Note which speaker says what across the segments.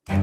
Speaker 1: Hey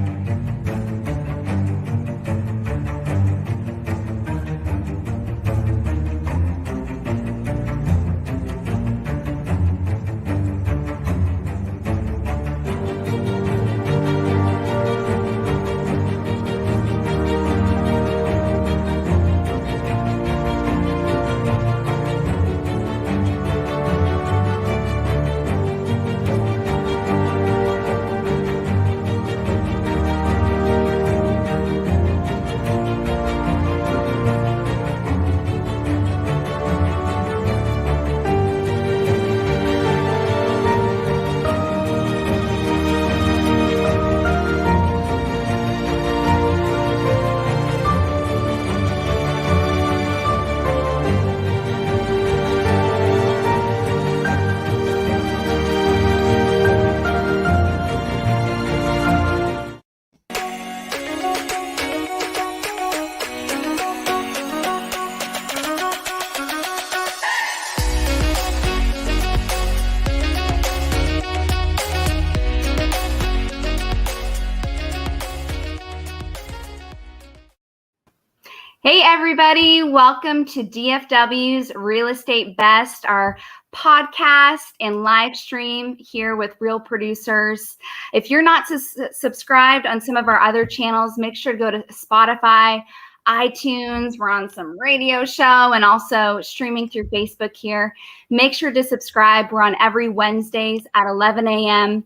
Speaker 1: everybody, welcome to DFW's Real Estate Best, our podcast and live stream here with real producers. If you're not subscribed on some of our other channels, make sure to go to Spotify, iTunes. We're on some radio show and also streaming through Facebook here. Make sure to subscribe. We're on every Wednesdays at 11 a.m.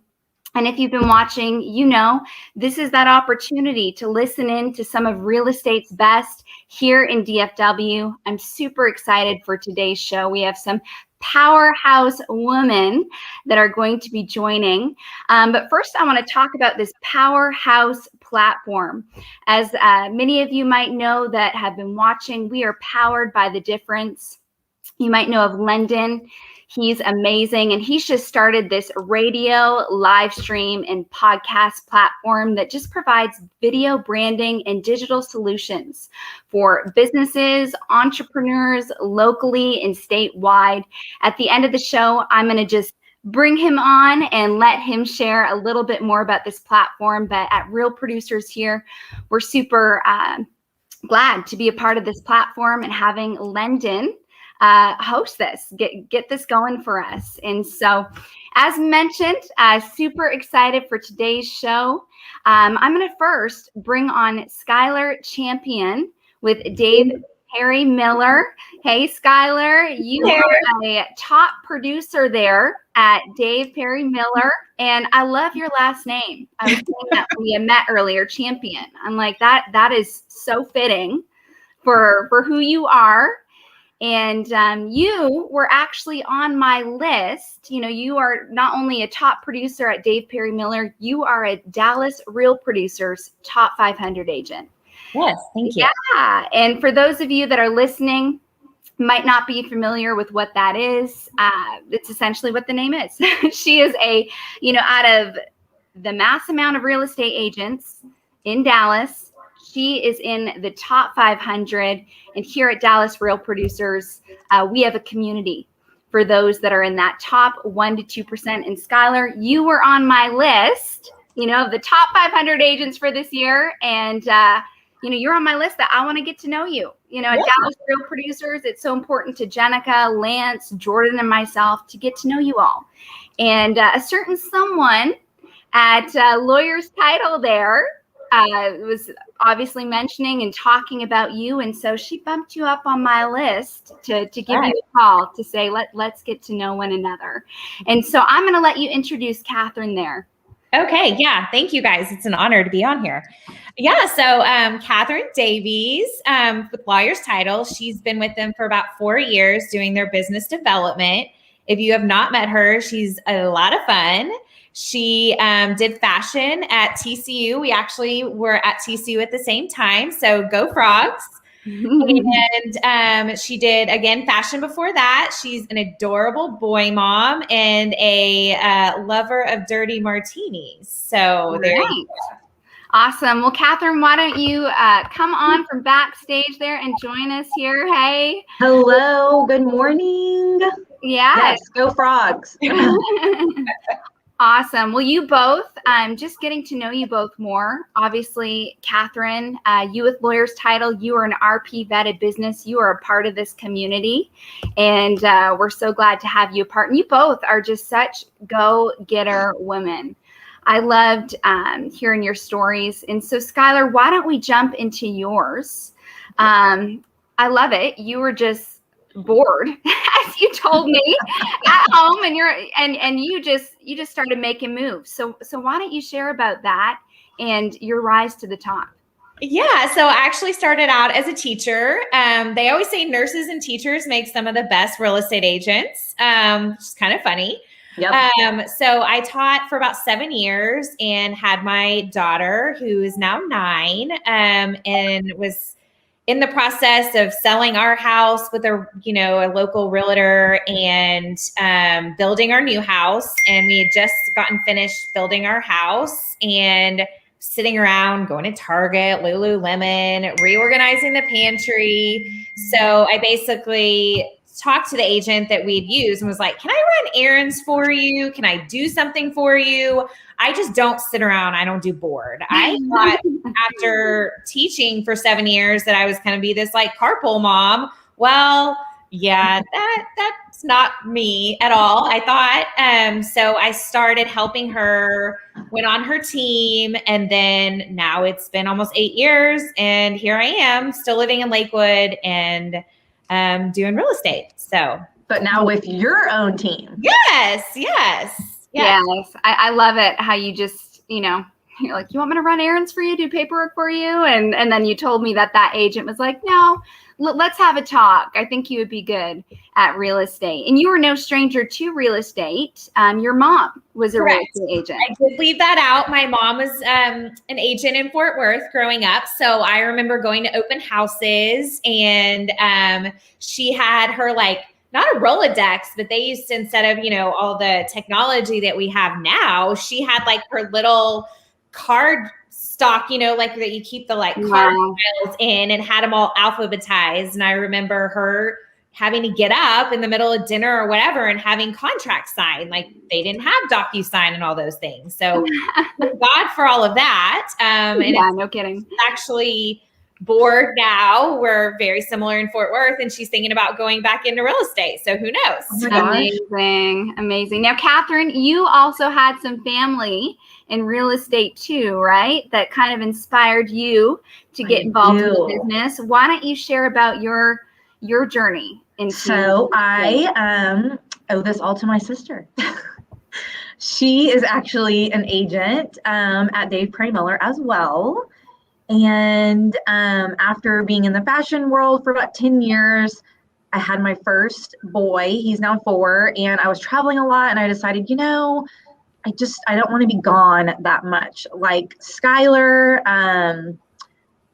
Speaker 1: And if you've been watching, you know, this is that opportunity to listen in to some of real estate's best here in DFW. I'm super excited for today's show. We have some powerhouse women that are going to be joining. But first, I want to talk about this powerhouse platform. As many of you might know that have been watching, we are powered by the difference. You might know of Lendon. He's amazing, and he's just started this radio live stream and podcast platform that just provides video branding and digital solutions for businesses, entrepreneurs, locally and statewide. At the end of the show, I'm going to just bring him on and let him share a little bit more about this platform. But at Real Producers here, we're super glad to be a part of this platform and having Lendon host this, get this going for us. And so, as mentioned, super excited for today's show. I'm going to first bring on Skylar Champion with Dave Perry Miller. Hey, Skylar, you are a top producer there at Dave Perry Miller, and I love your last name. I was saying that when we met earlier, Champion. I'm like, that is so fitting for who you are. And you were actually on my list. You know, you are not only a top producer at Dave Perry Miller, you are a Dallas Real Producers top 500 agent.
Speaker 2: Yes, thank you.
Speaker 1: Yeah, and for those of you that are listening, might not be familiar with what that is. It's essentially what the name is. She is out of the mass amount of real estate agents in Dallas, she is in the top 500. And here at Dallas Real Producers, we have a community for those that are in that top 1% to 2%. And Skylar, you were on my list, of the top 500 agents for this year. And, you're on my list that I want to get to know you. At Dallas Real Producers, it's so important to Jenica, Lance, Jordan, and myself to get to know you all. And a certain someone at Lawyer's Title there was obviously mentioning and talking about you. And so she bumped you up on my list to give you a call to say, let's get to know one another. And so I'm going to let you introduce Catherine there.
Speaker 2: Okay. Yeah. Thank you guys. It's an honor to be on here. Yeah. So Catherine Davies with Lawyer's Title, she's been with them for about 4 years doing their business development. If you have not met her, she's a lot of fun. She did fashion at TCU. We actually were at TCU at the same time. So go Frogs. And she did, again, fashion before that. She's an adorable boy mom and a lover of dirty martinis. So there you go.
Speaker 1: Awesome. Well, Catherine, why don't you come on from backstage there and join us here? Hey.
Speaker 3: Hello. Good morning.
Speaker 1: Yeah.
Speaker 3: Yes, go Frogs.
Speaker 1: Awesome. Well, you both, just getting to know you both more. Obviously, Catherine, you with Lawyer's Title, you are an RP vetted business. You are a part of this community, and we're so glad to have you a part. And you both are just such go-getter women. I loved hearing your stories. And so, Skylar, why don't we jump into yours? I love it. You were just bored, as you told me, at home, and you just started making moves. So why don't you share about that and your rise to the top?
Speaker 2: Yeah, so I actually started out as a teacher. They always say nurses and teachers make some of the best real estate agents, which is kind of funny.
Speaker 3: Yep.
Speaker 2: So I taught for about 7 years and had my daughter, who is now 9, and was in the process of selling our house with a local realtor and building our new house. And we had just gotten finished building our house and sitting around, going to Target, Lululemon, reorganizing the pantry. So I basically talked to the agent that we'd used and was like, can I run errands for you? Can I do something for you? I just don't sit around. I don't do board. I thought after teaching for 7 years that I was going to be this like carpool mom. Well, yeah, that's not me at all, I thought. So I started helping her, went on her team, and then now it's been almost 8 years, and here I am still living in Lakewood and doing real estate. So,
Speaker 3: but now with your own team.
Speaker 2: Yes.
Speaker 1: I love it how you just, you're like, you want me to run errands for you, do paperwork for you? And then you told me that agent was like, no, let's have a talk. I think you would be good at real estate. And you were no stranger to real estate. Your mom was a real estate agent.
Speaker 2: I did leave that out. My mom was an agent in Fort Worth growing up. So I remember going to open houses, and she had her not a Rolodex, but they used to, instead of, all the technology that we have now, she had her little card stock, that you keep the card files in, and had them all alphabetized. And I remember her having to get up in the middle of dinner or whatever and having contracts signed. They didn't have DocuSign and all those things. So thank God for all of that.
Speaker 1: No kidding.
Speaker 2: Actually board now. We're very similar in Fort Worth, and she's thinking about going back into real estate. So who knows?
Speaker 1: Oh amazing. Now, Catherine, you also had some family in real estate too, right? That kind of inspired you to get involved in the business. Why don't you share about your journey into?
Speaker 3: So I owe this all to my sister. She is actually an agent at Dave Perry Miller as well. And after being in the fashion world for about 10 years, I had my first boy. He's now 4, and I was traveling a lot, and I decided, I don't want to be gone that much. Like Skylar,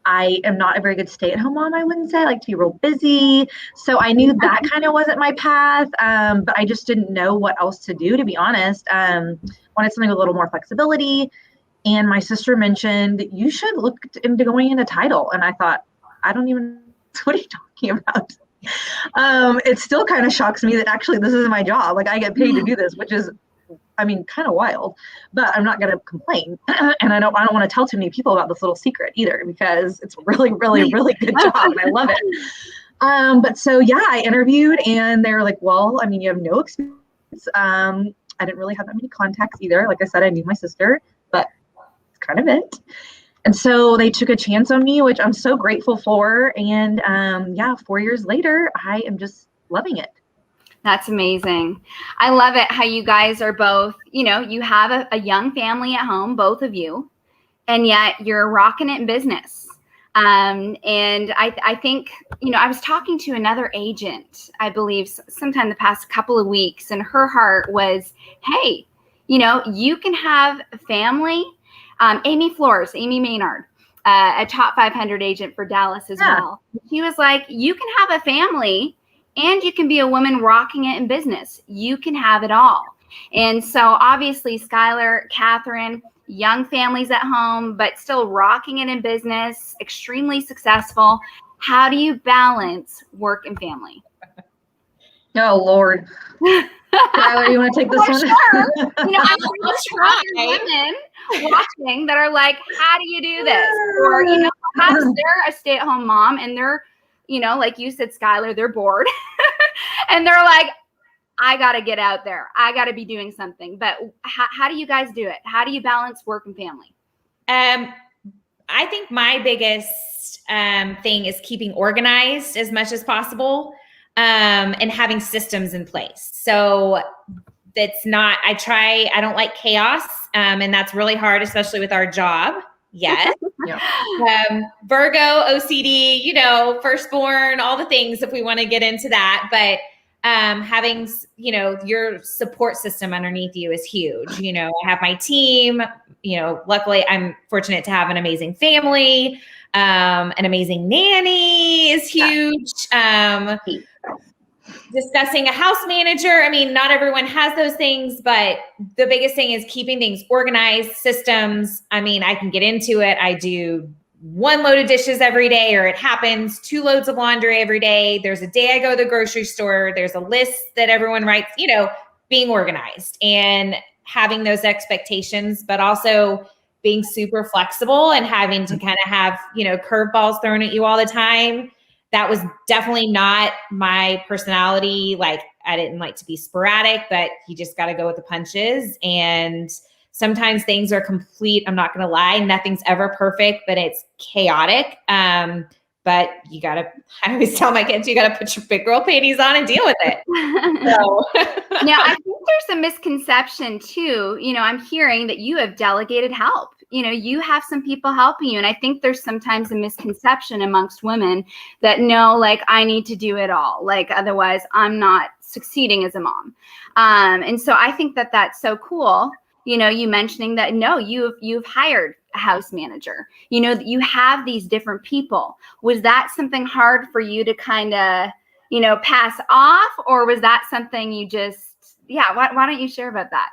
Speaker 3: I am not a very good stay-at-home mom, I wouldn't say. I like to be real busy. So I knew that kind of wasn't my path, but I just didn't know what else to do, to be honest. Wanted something with a little more flexibility. And my sister mentioned, you should look into going into title. And I thought, what are you talking about? It still kind of shocks me that actually this is my job. I get paid to do this, which is, kind of wild, but I'm not going to complain. And I don't want to tell too many people about this little secret either, because it's really, really, really good job. And I love it. But so, I interviewed, and they were like, well, you have no experience. I didn't really have that many contacts either. Like I said, I knew my sister, but kind of it. And so they took a chance on me, which I'm so grateful for. And 4 years later, I am just loving it.
Speaker 1: That's amazing. I love it how you guys are both, you have a young family at home, both of you, and yet you're rocking it in business. And I think, I was talking to another agent, I believe sometime the past couple of weeks, and her heart was, hey, you can have a family. Amy Maynard, a top 500 agent for Dallas as well. She was like, you can have a family and you can be a woman rocking it in business. You can have it all. And so obviously Skylar, Catherine, young families at home, but still rocking it in business, extremely successful. How do you balance work and family?
Speaker 3: Oh, Lord. Skylar, you want to take this one?
Speaker 1: Sure. I'm sure there's other women watching that are like, how do you do this? Or, perhaps they're a stay-at-home mom and they're, like you said, Skylar, they're bored. And they're like, I got to get out there. I got to be doing something. But how do you guys do it? How do you balance work and family?
Speaker 2: I think my biggest thing is keeping organized as much as possible and having systems in place. So that's not, I don't like chaos. And that's really hard, especially with our job. Yes. Virgo, OCD, firstborn, all the things if we want to get into that. But having, your support system underneath you is huge. I have my team, luckily I'm fortunate to have an amazing family. An amazing nanny is huge. Discussing a house manager. I mean, not everyone has those things, but the biggest thing is keeping things organized, systems. I mean, I can get into it. I do 1 load of dishes every day, or it happens 2 loads of laundry every day. There's a day I go to the grocery store. There's a list that everyone writes, being organized and having those expectations, but also being super flexible and having to kind of have, curveballs thrown at you all the time. That was definitely not my personality. Like, I didn't like to be sporadic, but you just got to go with the punches. And sometimes things are I'm not going to lie, nothing's ever perfect, but it's chaotic. But you got to, I always tell my kids, you got to put your big girl panties on and deal with it.
Speaker 1: Now, I think there's a misconception too. I'm hearing that you have delegated help. You have some people helping you. And I think there's sometimes a misconception amongst women that no, like I need to do it all. Like, otherwise I'm not succeeding as a mom. And so I think that that's so cool. You mentioning that, no, you've hired a house manager, you have these different people. Was that something hard for you to kind of, pass off, or was that something you just, why don't you share about that?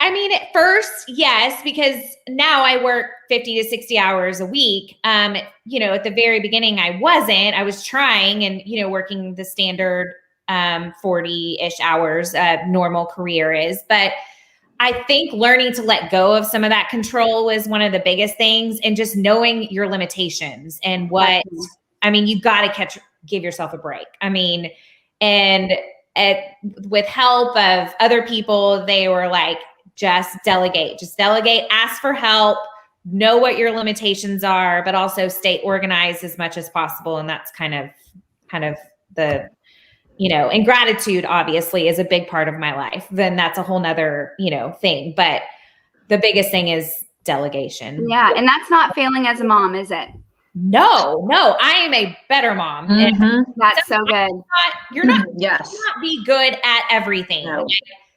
Speaker 2: I mean, at first, yes, because now I work 50 to 60 hours a week. At the very beginning, I was trying and, working the standard 40-ish hours normal career is, but I think learning to let go of some of that control was one of the biggest things, and just knowing your limitations and you got to give yourself a break. I mean, and with help of other people, they were like, just delegate, ask for help, know what your limitations are, but also stay organized as much as possible. And that's kind of the, and gratitude obviously is a big part of my life. Then that's a whole nother, thing. But the biggest thing is delegation.
Speaker 1: Yeah. And that's not failing as a mom, is it?
Speaker 2: No, I am a better mom.
Speaker 1: Mm-hmm. That's so good.
Speaker 2: You're not be good at everything.
Speaker 3: No.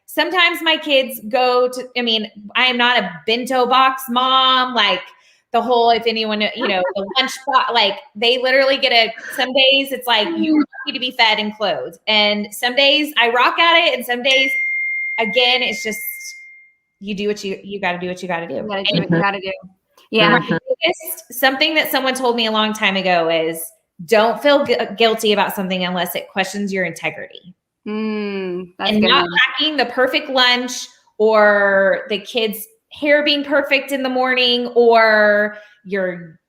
Speaker 2: Sometimes my kids I am not a bento box mom, like the whole, if anyone, the lunch box, like they literally some days it's like you need to be fed and clothed. And some days I rock at it. And some days, again, it's just, you do what you got to do what you got to do.
Speaker 1: You got to do what you got to do. Yeah.
Speaker 2: Something that someone told me a long time ago is don't feel guilty about something unless it questions your integrity.
Speaker 1: And
Speaker 2: not packing the perfect lunch, or the kids' hair being perfect in the morning, or your,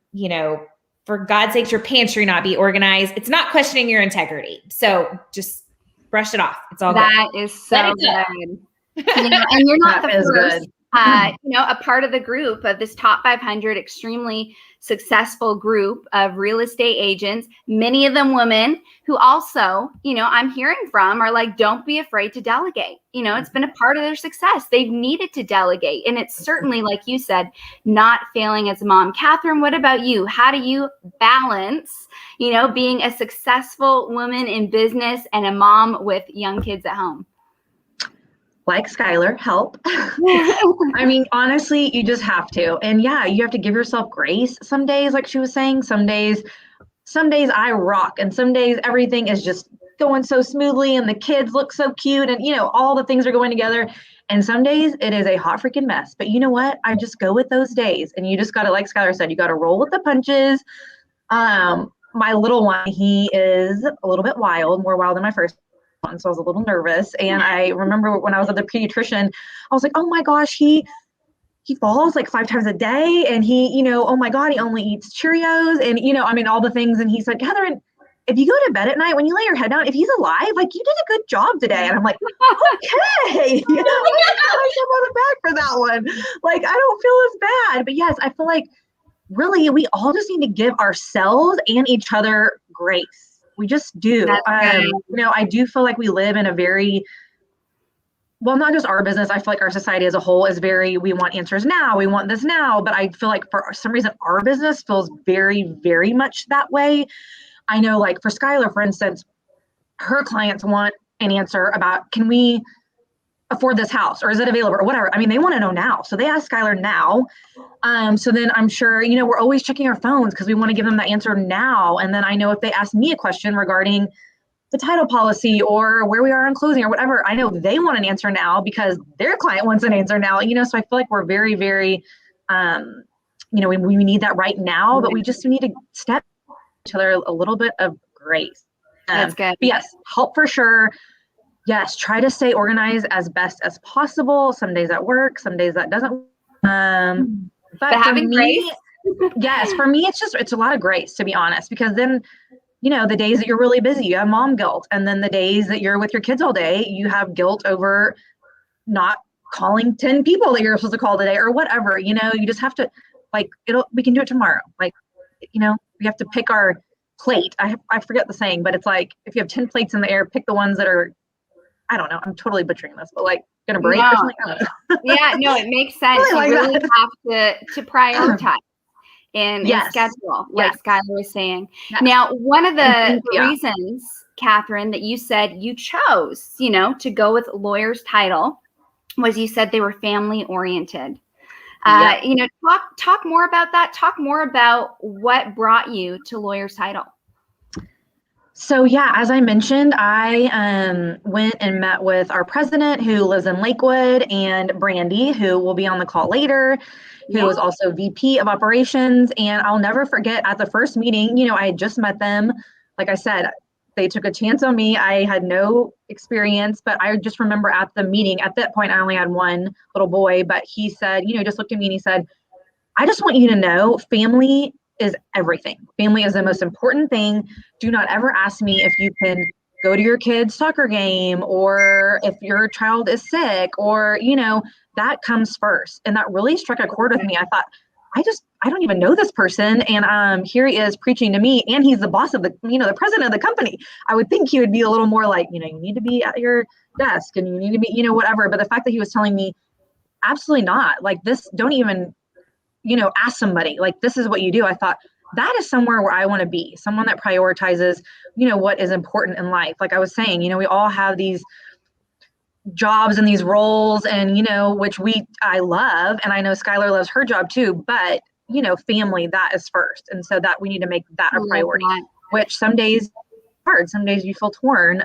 Speaker 2: for God's sakes, your pantry not be organized. It's not questioning your integrity. So just brush it off. It's all
Speaker 1: that good. Is so good. And you're not the first. A part of the group of this top 500 extremely successful group of real estate agents, many of them women who also, I'm hearing from are like, don't be afraid to delegate. It's been a part of their success. They've needed to delegate. And it's certainly, like you said, not failing as a mom. Catherine, what about you? How do you balance, being a successful woman in business and a mom with young kids at home?
Speaker 3: Like Skylar, help. I mean, honestly, you just have to. And yeah, you have to give yourself grace some days, like she was saying. Some days I rock, and some days everything is just going so smoothly and the kids look so cute and, all the things are going together. And some days it is a hot freaking mess. But you know what? I just go with those days. And you just got to, like Skylar said, you got to roll with the punches. My little one, he is a little bit wild, more wild than my first And so I was a little nervous. And I remember when I was at the pediatrician, I was like, oh my gosh, he falls like 5 times a day. And he, oh my God, he only eats Cheerios and, all the things. And he said, Catherine, if you go to bed at night, when you lay your head down, if he's alive, like you did a good job today. And I'm like, okay, I on the back for that one. Like, I don't feel as bad, but yes, I feel like really we all just need to give ourselves and each other grace. We just do. I do feel like we live in a very, well, not just our business. I feel like our society as a whole is very, we want answers now. We want this now. But I feel like for some reason, our business feels very, very much that way. I know like for Skylar, for instance, her clients want an answer about, can we afford this house or is it available or whatever? I mean, they want to know now. So they ask Skylar now. So then I'm sure, we're always checking our phones because we want to give them the answer now. And then I know if they ask me a question regarding the title policy or where we are in closing or whatever, I know they want an answer now because their client wants an answer now, so I feel like we're very, very, we need that right now, but we just need to step each other a little bit of grace.
Speaker 1: That's good.
Speaker 3: But yes, help for sure. Yes, try to stay organized as best as possible. Some days that work, some days that doesn't. But
Speaker 1: having grace.
Speaker 3: Yes, for me, it's a lot of grace, to be honest, because then, the days that you're really busy, you have mom guilt. And then the days that you're with your kids all day, you have guilt over not calling 10 people that you're supposed to call today or whatever, you just have to we can do it tomorrow. Like, we have to pick our plate. I forget the saying, but it's like, if you have 10 plates in the air, pick the ones that are, I don't know, I'm totally butchering this, but like gonna break or something. I don't know.
Speaker 1: Yeah, no, it makes sense.
Speaker 3: Really
Speaker 1: you really have to prioritize and schedule, like Skylar was saying. Yes. Now, one of the reasons, Catherine, that you said you chose, to go with lawyer's title was you said they were family oriented. Talk more about that. Talk more about what brought you to lawyer's title.
Speaker 3: So yeah, as I mentioned, I went and met with our president who lives in Lakewood and Brandy, who will be on the call later, who is also VP of operations. And I'll never forget at the first meeting, I had just met them. Like I said, they took a chance on me. I had no experience, but I just remember at the meeting, at that point, I only had one little boy, but he said, just looked at me and he said, I just want you to know family is everything. Family is the most important thing. Do not ever ask me if you can go to your kid's soccer game or if your child is sick or, that comes first. And that really struck a chord with me. I thought, I don't even know this person. And here he is preaching to me and he's the boss of the president of the company. I would think he would be a little more like, you need to be at your desk and you need to be, whatever. But the fact that he was telling me, absolutely not, like this, don't even, ask somebody, like, this is what you do. I thought that is somewhere where I want to be, someone that prioritizes, what is important in life. Like I was saying, we all have these jobs and these roles and, which I love. And I know Skylar loves her job too, but, family, that is first. And so that we need to make that a priority, which some days hard, some days you feel torn.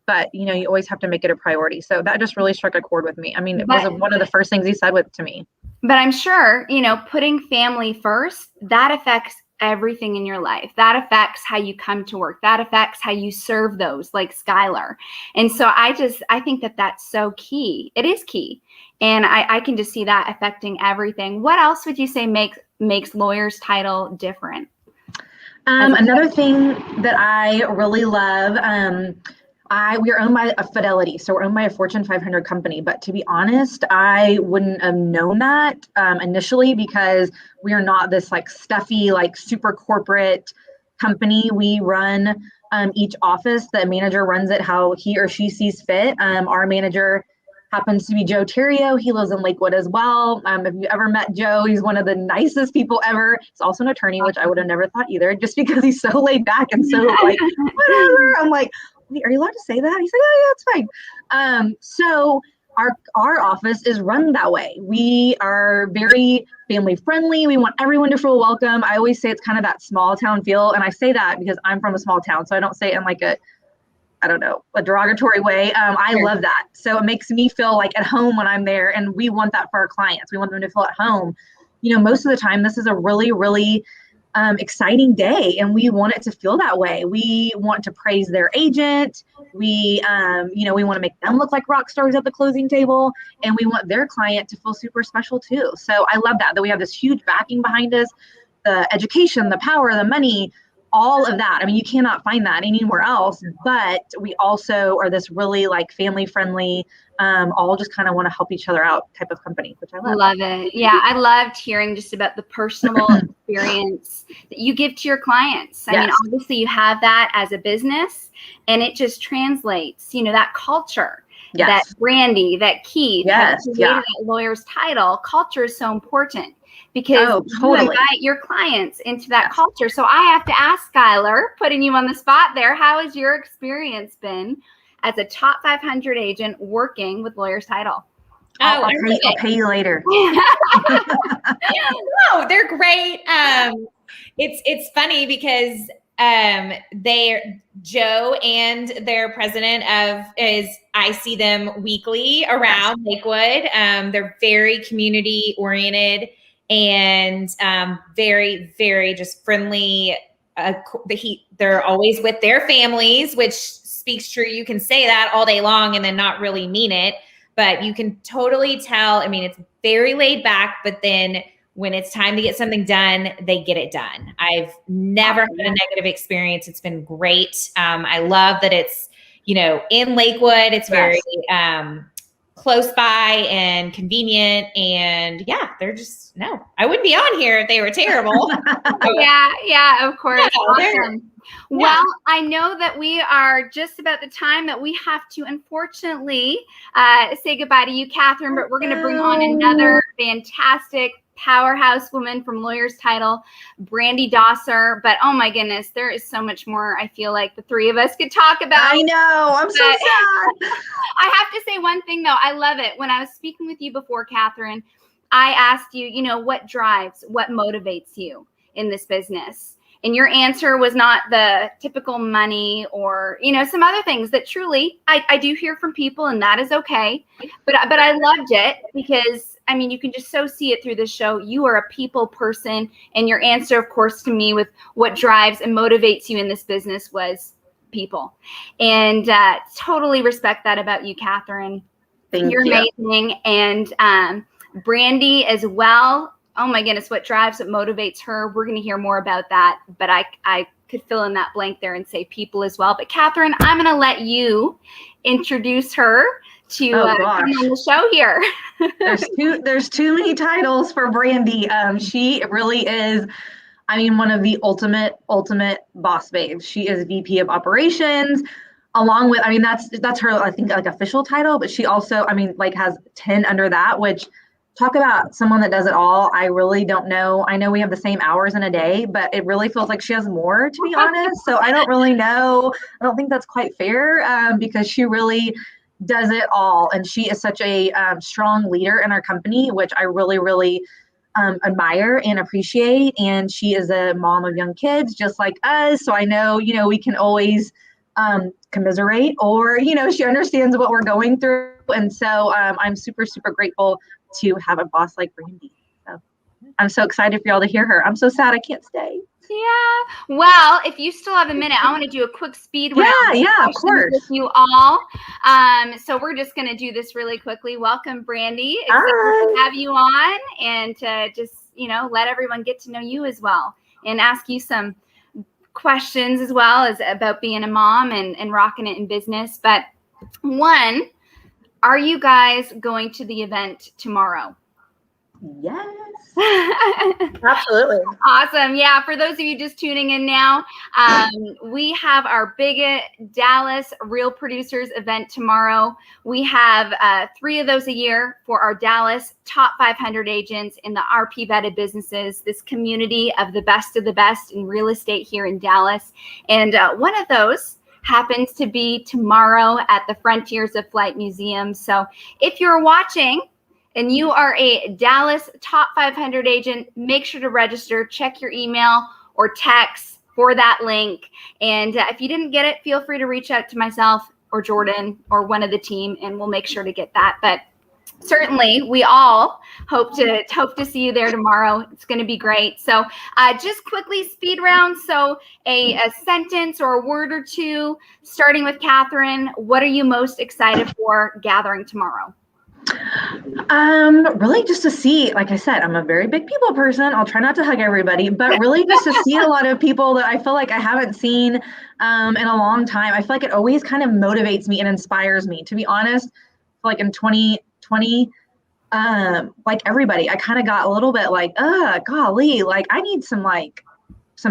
Speaker 3: But, you always have to make it a priority. So that just really struck a chord with me. I mean, it was one of the first things he said to me.
Speaker 1: But I'm sure, putting family first, that affects everything in your life. That affects how you come to work. That affects how you serve those, like Skylar. And so I think that that's so key. It is key. And I can just see that affecting everything. What else would you say makes lawyer's title different?
Speaker 3: Another thing that I really love, we are owned by a Fidelity, so we're owned by a Fortune 500 company. But to be honest, I wouldn't have known that initially because we are not this like stuffy, like super corporate company. We run each office. The manager runs it how he or she sees fit. Our manager happens to be Joe Terrio. He lives in Lakewood as well. If you ever met Joe, he's one of the nicest people ever. He's also an attorney, which I would have never thought either, just because he's so laid back and so like, whatever. I'm like, wait, are you allowed to say that? He's like, oh yeah, it's fine. So our office is run that way. We are very family friendly. We want everyone to feel welcome. I always say it's kind of that small town feel. And I say that because I'm from a small town. So I don't say it in like a derogatory way. I love that. So it makes me feel like at home when I'm there, and we want that for our clients. We want them to feel at home. Most of the time, this is a really, really exciting day, and we want it to feel that way. We want to praise their agent. We, we want to make them look like rock stars at the closing table, and we want their client to feel super special too. So I love that we have this huge backing behind us, the education, the power, the money, all of that. I mean, you cannot find that anywhere else, but we also are this really like family friendly, all just kind of want to help each other out type of company, which I love.
Speaker 1: Love it. Yeah, I loved hearing just about the personal experience that you give to your clients. I mean, obviously you have that as a business, and it just translates, that culture, that Brandy, that Keith, that lawyer's title. Culture is so important because you invite your clients into that culture. So I have to ask Skylar, putting you on the spot there, how has your experience been as a top 500 agent working with lawyer's title?
Speaker 3: I'll pay you later.
Speaker 2: No, they're great. It's funny because Joe and their president I see them weekly around Lakewood. They're very community oriented and very, very just friendly. They're always with their families, which speaks true. You can say that all day long and then not really mean it, but you can totally tell. I mean, it's very laid back, but then when it's time to get something done, they get it done. I've never had a negative experience. It's been great. I love that it's, in Lakewood. It's very close by and convenient. And they're just, I wouldn't be on here if they were terrible.
Speaker 1: Yeah, of course. Awesome. Well, I know that we are just about the time that we have to, unfortunately, say goodbye to you, Catherine, but we're going to bring on another fantastic powerhouse woman from Lawyer's Title, Brandy Dosser. But oh my goodness, there is so much more I feel like the three of us could talk about.
Speaker 3: I know. I'm so sad.
Speaker 1: I have to say one thing though. I love it. When I was speaking with you before, Catherine, I asked you, what drives, what motivates you in this business? And your answer was not the typical money or, some other things that truly I do hear from people, and that is okay. But I loved it because, I mean, you can just so see it through this show. You are a people person, and your answer, of course, to me with what drives and motivates you in this business was people. And totally respect that about you, Catherine. You're amazing. And Brandy as well. Oh my goodness, what drives, what motivates her. We're going to hear more about that, but I could fill in that blank there and say people as well. But Catherine, I'm going to let you introduce her to come on the show here.
Speaker 3: There's too many titles for Brandy. She really is, one of the ultimate boss babes. She is VP of operations. Along with, that's her, I think, like official title, but she also, has 10 under that, which talk about someone that does it all. I really don't know. I know we have the same hours in a day, but it really feels like she has more, to be honest. So I don't really know. I don't think that's quite fair because she really does it all. And she is such a strong leader in our company, which I really, really admire and appreciate. And she is a mom of young kids, just like us. So I know, we can always commiserate or, she understands what we're going through. And so I'm super, super grateful to have a boss like Brandy. So I'm so excited for y'all to hear her. I'm so sad I can't stay.
Speaker 1: Yeah. Well, if you still have a minute, I want to do a quick speed round.
Speaker 3: Yeah, of course.
Speaker 1: With you all. So we're just going to do this really quickly. Welcome, Brandy. Excited to have you on and to just, let everyone get to know you as well and ask you some questions as well as about being a mom and rocking it in business. But one, are you guys going to the event tomorrow?
Speaker 3: Yes.
Speaker 4: Absolutely.
Speaker 1: Awesome. Yeah. For those of you just tuning in now, we have our big Dallas Real Producers event tomorrow. We have 3 of those a year for our Dallas top 500 agents in the RP vetted businesses, this community of the best in real estate here in Dallas. And one of those happens to be tomorrow at the Frontiers of Flight Museum. So if you're watching and you are a Dallas top 500 agent, make sure to register, check your email or text for that link. And if you didn't get it, feel free to reach out to myself or Jordan or one of the team, and we'll make sure to get that. But Certainly, we all hope to see you there tomorrow. It's going to be great. So just quickly speed round. So a sentence or a word or two, starting with Catherine. What are you most excited for gathering tomorrow?
Speaker 3: Really just to see, like I said, I'm a very big people person. I'll try not to hug everybody, but really just to see a lot of people that I feel like I haven't seen in a long time. I feel like it always kind of motivates me and inspires me. To be honest, like in 2020, like everybody, I kind of got a little bit like, golly, like I need some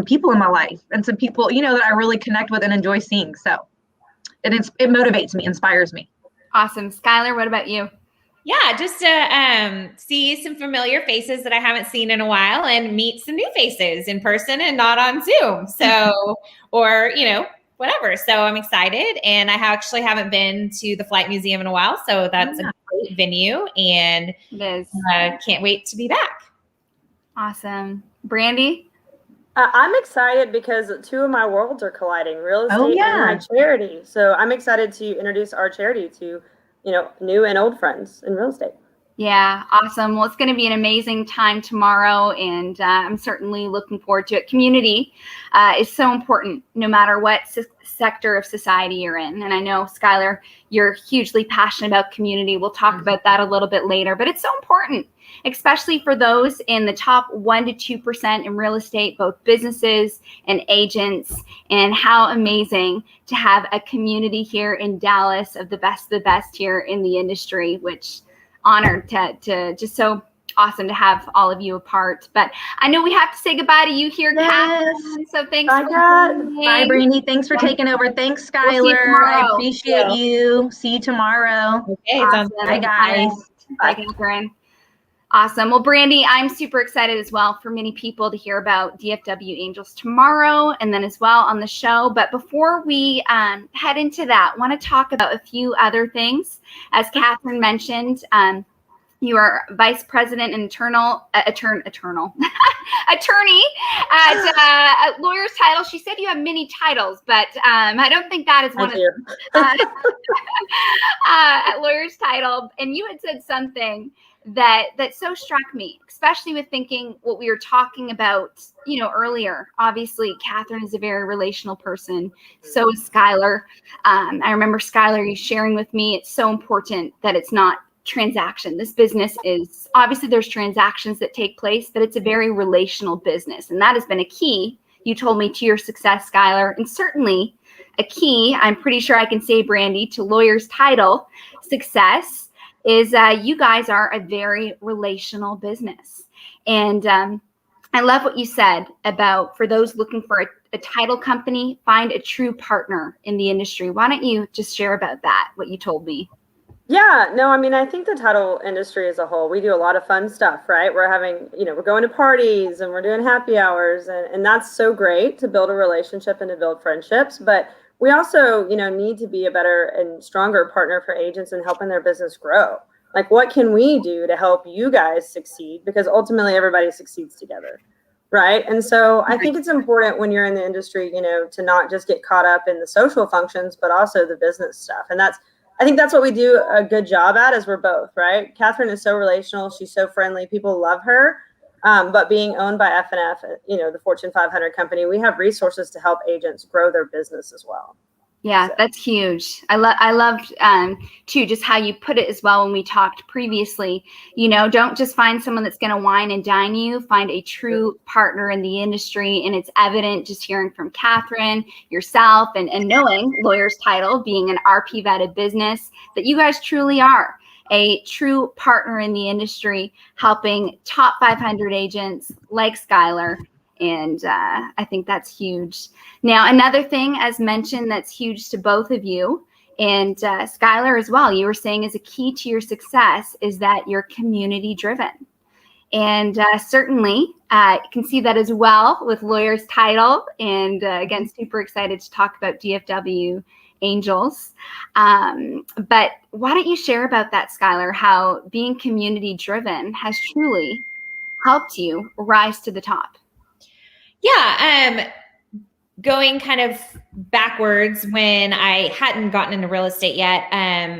Speaker 3: people in my life and some people, that I really connect with and enjoy seeing. So it motivates me, inspires me.
Speaker 1: Awesome. Skylar, what about you?
Speaker 2: Yeah, just to see some familiar faces that I haven't seen in a while and meet some new faces in person and not on Zoom. So, or, whatever. So I'm excited. And I actually haven't been to the Flight Museum in a while. So that's a great venue and can't wait to be back.
Speaker 1: Awesome. Brandy?
Speaker 4: I'm excited because two of my worlds are colliding, real estate and my charity. So I'm excited to introduce our charity to new and old friends in real estate.
Speaker 1: Yeah, awesome. Well, it's going to be an amazing time tomorrow, and I'm certainly looking forward to it. Community is so important no matter what sector of society you're in. And I know, Skylar, you're hugely passionate about community. We'll talk about that a little bit later, but it's so important, especially for those in the top 1% to 2% in real estate, both businesses and agents, and how amazing to have a community here in Dallas of the best here in the industry, which honored to just so awesome to have all of you a part. But I know we have to say goodbye to you here, Catherine. So thanks.
Speaker 3: Bye, Brandy. Thanks for taking over. Thanks, Skylar. I appreciate you. See you tomorrow.
Speaker 2: Okay,
Speaker 1: awesome.
Speaker 3: Bye, guys.
Speaker 1: Bye, Catherine. Awesome. Well, Brandy, I'm super excited as well for many people to hear about DFW Angels tomorrow and then as well on the show. But before we head into that, I want to talk about a few other things. As Catherine mentioned, you are vice president and attorney at lawyer's title. She said you have many titles, but I don't think that is one of them. At lawyer's title. And you had said something that so struck me, especially with thinking what we were talking about, earlier. Obviously, Catherine is a very relational person. So is Skylar. I remember, Skylar, you sharing with me, it's so important that it's not transaction. This business is, obviously there's transactions that take place, but it's a very relational business. And that has been a key, you told me, to your success, Skylar, and certainly a key, I'm pretty sure I can say, Brandy, to lawyer's title success is you guys are a very relational business. And I love what you said about, for those looking for a title company, find a true partner in the industry. Why don't you just share about that, what you told me?
Speaker 4: Yeah, no, I mean, I think the title industry as a whole, we do a lot of fun stuff, right? We're having, we're going to parties and we're doing happy hours, and that's so great to build a relationship and to build friendships. But we also, need to be a better and stronger partner for agents in helping their business grow. Like, what can we do to help you guys succeed? Because ultimately everybody succeeds together, right? And so I think it's important when you're in the industry, to not just get caught up in the social functions, but also the business stuff. And I think that's what we do a good job at, is we're both, right? Catherine is so relational. She's so friendly. People love her. But being owned by F&F, the Fortune 500 company, we have resources to help agents grow their business as well.
Speaker 1: Yeah, that's huge. I loved too, just how you put it as well when we talked previously. Don't just find someone that's going to wine and dine you. Find a true partner in the industry. And it's evident just hearing from Catherine, yourself, and knowing lawyer's title, being an RP vetted business, that you guys truly are a true partner in the industry, helping top 500 agents like Skylar. And I think that's huge. Now, another thing, as mentioned, that's huge to both of you, and Skylar as well, you were saying is a key to your success is that you're community driven. And certainly you can see that as well with lawyer's title. And again, super excited to talk about DFW Angels. But why don't you share about that, Skylar, how being community driven has truly helped you rise to the top?
Speaker 2: Yeah. going kind of backwards, when I hadn't gotten into real estate yet,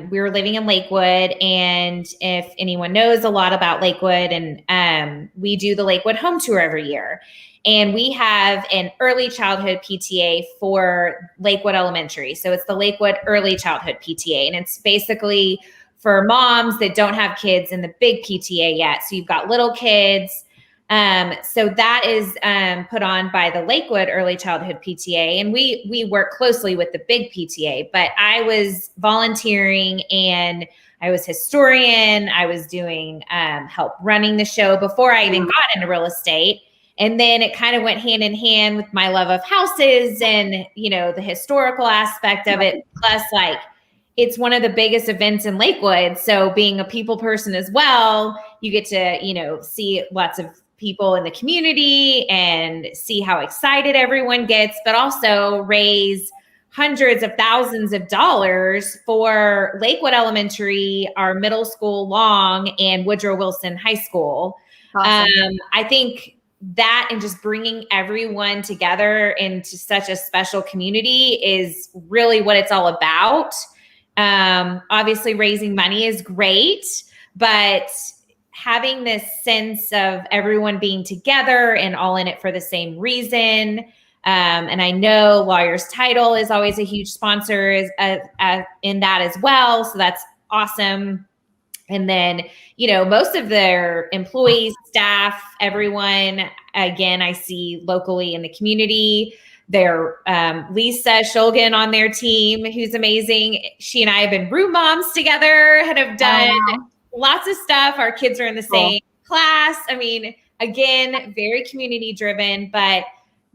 Speaker 2: we were living in Lakewood. And if anyone knows a lot about Lakewood, and we do the Lakewood home tour every year. And we have an early childhood PTA for Lakewood Elementary. So it's the Lakewood Early Childhood PTA. And it's basically for moms that don't have kids in the big PTA yet. So you've got little kids. So that is put on by the Lakewood Early Childhood PTA, and we work closely with the big PTA. But I was volunteering, and I was historian. I was doing help running the show before I even got into real estate. And then it kind of went hand in hand with my love of houses and, you know, the historical aspect of it. Plus, like, it's one of the biggest events in Lakewood. So being a people person as well, you get to, you know, see lots of people in the community and see how excited everyone gets, but also raise hundreds of thousands of dollars for Lakewood Elementary, our middle school Long, and Woodrow Wilson High School. Awesome. I think that, and just bringing everyone together into such a special community, is really what it's all about. Obviously raising money is great, but having this sense of everyone being together and all in it for the same reason. And I know Lawyer's Title is always a huge sponsor in that as well. So that's awesome. And then, you know, most of their employees, staff, everyone, again, I see locally in the community. They're Lisa Shulgin on their team, who's amazing. She and I have been room moms together and have done lots of stuff. Our kids are in the same class. I mean, again, very community driven, but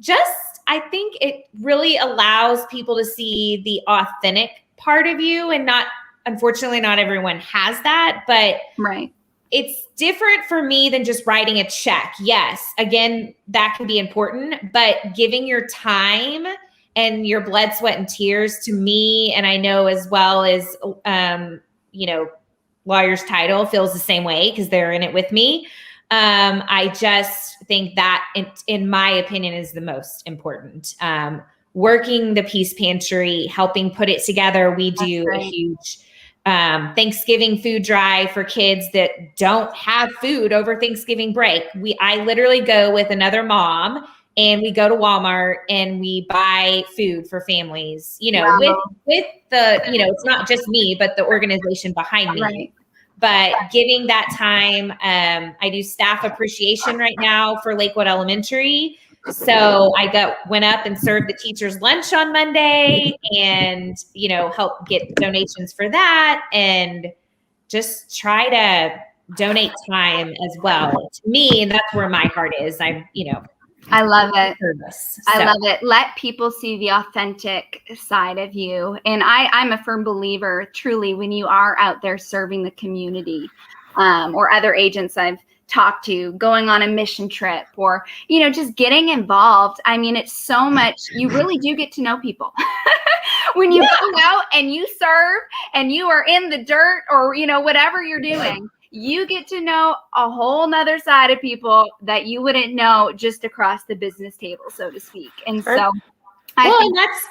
Speaker 2: just, I think it really allows people to see the authentic part of you, and unfortunately, not everyone has that, but it's different for me than just writing a check. Yes, again, that can be important, but giving your time and your blood, sweat, and tears to me, and I know as well as, you know, Lawyer's Title feels the same way because they're in it with me. I just think that, in my opinion, is the most important. Working the Peace Pantry, helping put it together. We do a huge Thanksgiving food drive for kids that don't have food over Thanksgiving break. I literally go with another mom, and we go to Walmart and we buy food for families, you know, with the, you know, it's not just me, but the organization behind me. But giving that time, I do staff appreciation right now for Lakewood Elementary. So I went up and served the teachers lunch on Monday, and, you know, help get donations for that, and just try to donate time as well to me. And that's where my heart is.
Speaker 1: I love it. I love it. Let people see the authentic side of you. And I'm a firm believer, truly, when you are out there serving the community, or other agents I've talked to, going on a mission trip, or, you know, just getting involved. I mean, it's so much, you really do get to know people. When you go out and you serve and you are in the dirt, or, you know, whatever you're doing, you get to know a whole nother side of people that you wouldn't know just across the business table, so to speak. And so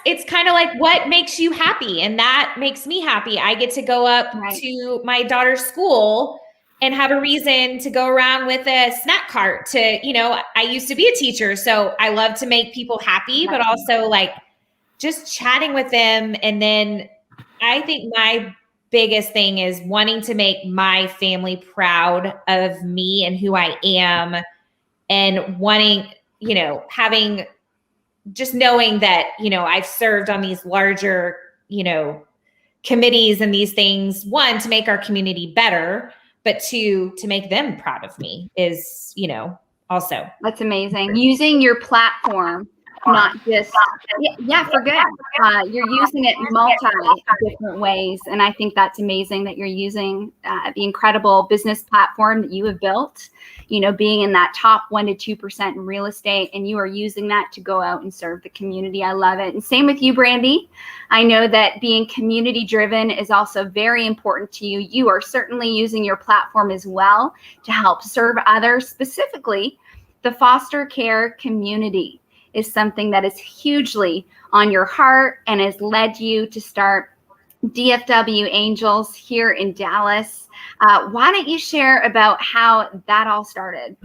Speaker 2: it's kind of like what makes you happy. And that makes me happy. I get to go up to my daughter's school and have a reason to go around with a snack cart to, you know, I used to be a teacher, so I love to make people happy, but also like just chatting with them. And then I think my biggest thing is wanting to make my family proud of me and who I am, and wanting, you know, having, just knowing that, you know, I've served on these larger, you know, committees and these things, one, to make our community better, but two, to make them proud of me is, you know, also.
Speaker 1: That's amazing. Using your platform, not just, for good. You're using it multi different ways. And I think that's amazing that you're using the incredible business platform that you have built, you know, being in that top 1% to 2% in real estate, and you are using that to go out and serve the community. I love it. And same with you, Brandy. I know that being community driven is also very important to you. You are certainly using your platform as well to help serve others, specifically the foster care community. is something that is hugely on your heart and has led you to start DFW Angels here in Dallas. Why don't you share about how that all started?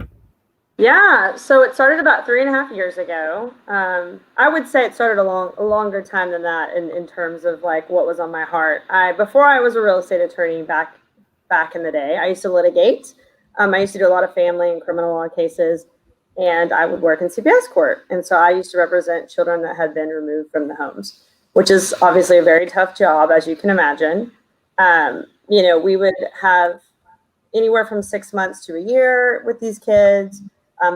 Speaker 4: Yeah, so it started about 3.5 years ago. I would say it started a longer time than that in terms of like what was on my heart. Before I was a real estate attorney back in the day, I used to litigate. I used to do a lot of family and criminal law cases, and I would work in CPS court. And so I used to represent children that had been removed from the homes, which is obviously a very tough job, as you can imagine. We would have anywhere from 6 months to a year with these kids,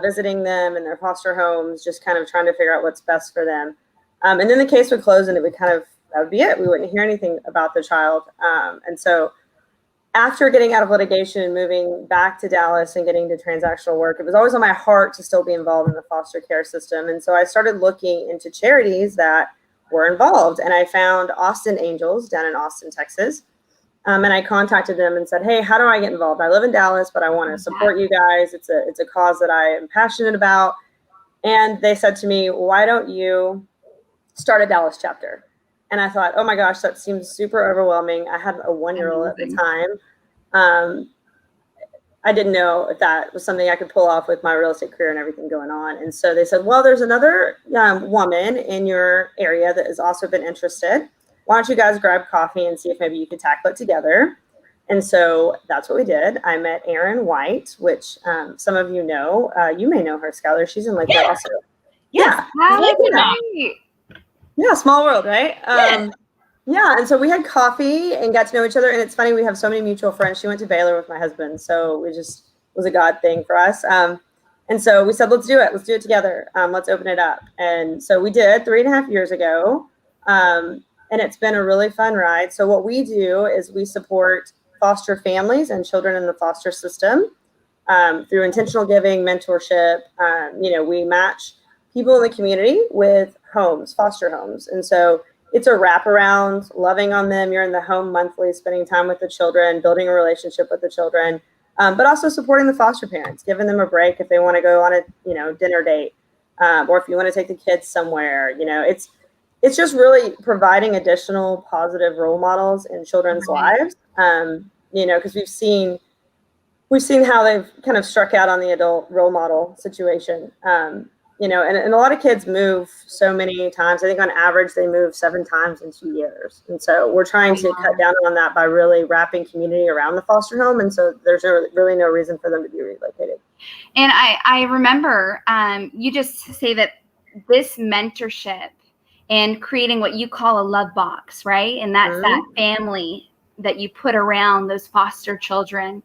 Speaker 4: visiting them in their foster homes, just kind of trying to figure out what's best for them. And then the case would close and that would be it. We wouldn't hear anything about the child. And so after getting out of litigation and moving back to Dallas and getting to transactional work, it was always on my heart to still be involved in the foster care system. And so I started looking into charities that were involved. And I found Austin Angels down in Austin, Texas. And I contacted them and said, hey, how do I get involved? I live in Dallas, but I want to support you guys. It's a cause that I am passionate about. And they said to me, why don't you start a Dallas chapter? And I thought, oh my gosh, that seems super overwhelming. I had a 1-year-old at the time. I didn't know if that was something I could pull off with my real estate career and everything going on. And so they said, well, there's another woman in your area that has also been interested. Why don't you guys grab coffee and see if maybe you could tackle it together? And so that's what we did. I met Erin White, which some of you know. You may know her, Skylar. She's in Lakewood also.
Speaker 2: Yes.
Speaker 4: Yeah, small world, right? Yeah, and so we had coffee and got to know each other. And it's funny, we have so many mutual friends. She went to Baylor with my husband, so it was a God thing for us. And so we said, let's do it. Let's do it together. Let's open it up. And so we did 3.5 years ago. And it's been a really fun ride. So what we do is we support foster families and children in the foster system through intentional giving, mentorship. We match people in the community with homes, foster homes. And so it's a wraparound, loving on them. You're in the home monthly, spending time with the children, building a relationship with the children, but also supporting the foster parents, giving them a break if they want to go on a dinner date, or if you want to take the kids somewhere. It's just really providing additional positive role models in children's lives, because we've seen how they've kind of struck out on the adult role model situation, and a lot of kids move so many times. I think on average they move 7 times in 2 years. And so we're trying to cut down on that by really wrapping community around the foster home. And so there's really no reason for them to be relocated.
Speaker 1: And I remember you just say that this mentorship and creating what you call a love box, right? And that's that family that you put around those foster children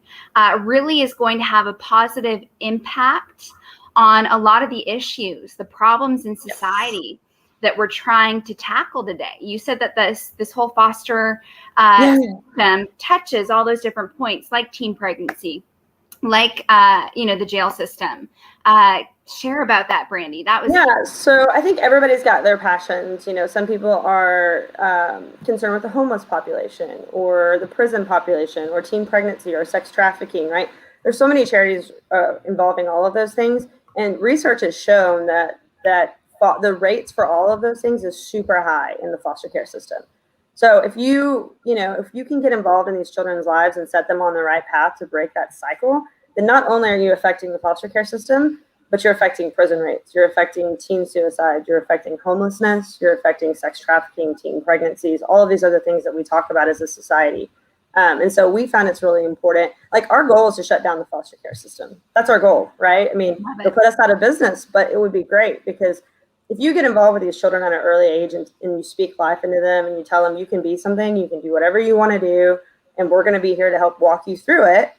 Speaker 1: really is going to have a positive impact on a lot of the issues, the problems in society that we're trying to tackle today. You said that this whole foster system touches all those different points, like teen pregnancy, like the jail system. Share about that, Brandy. That was
Speaker 4: so I think everybody's got their passions. Some people are concerned with the homeless population or the prison population or teen pregnancy or sex trafficking, right? There's so many charities involving all of those things, and research has shown that the rates for all of those things is super high in the foster care system. So if you can get involved in these children's lives and set them on the right path to break that cycle, then not only are you affecting the foster care system, but you're affecting prison rates, you're affecting teen suicide, you're affecting homelessness, you're affecting sex trafficking, teen pregnancies, all of these other things that we talk about as a society. And so we found it's really important. Like, our goal is to shut down the foster care system. That's our goal, right? I mean, they'll put us out of business, but it would be great, because if you get involved with these children at an early age and you speak life into them and you tell them you can be something, you can do whatever you want to do, and we're going to be here to help walk you through it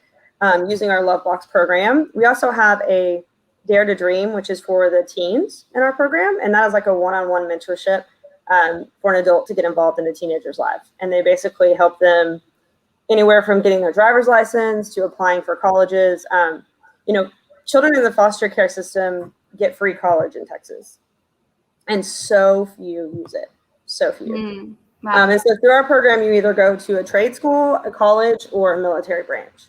Speaker 4: using our Love Box program. We also have a Dare to Dream, which is for the teens in our program, and that is like a one-on-one mentorship for an adult to get involved in a teenager's life. And they basically help them anywhere from getting their driver's license to applying for colleges. Children in the foster care system get free college in Texas, and so few use it. So few.
Speaker 1: Wow.
Speaker 4: And so through our program, you either go to a trade school, a college, or a military branch.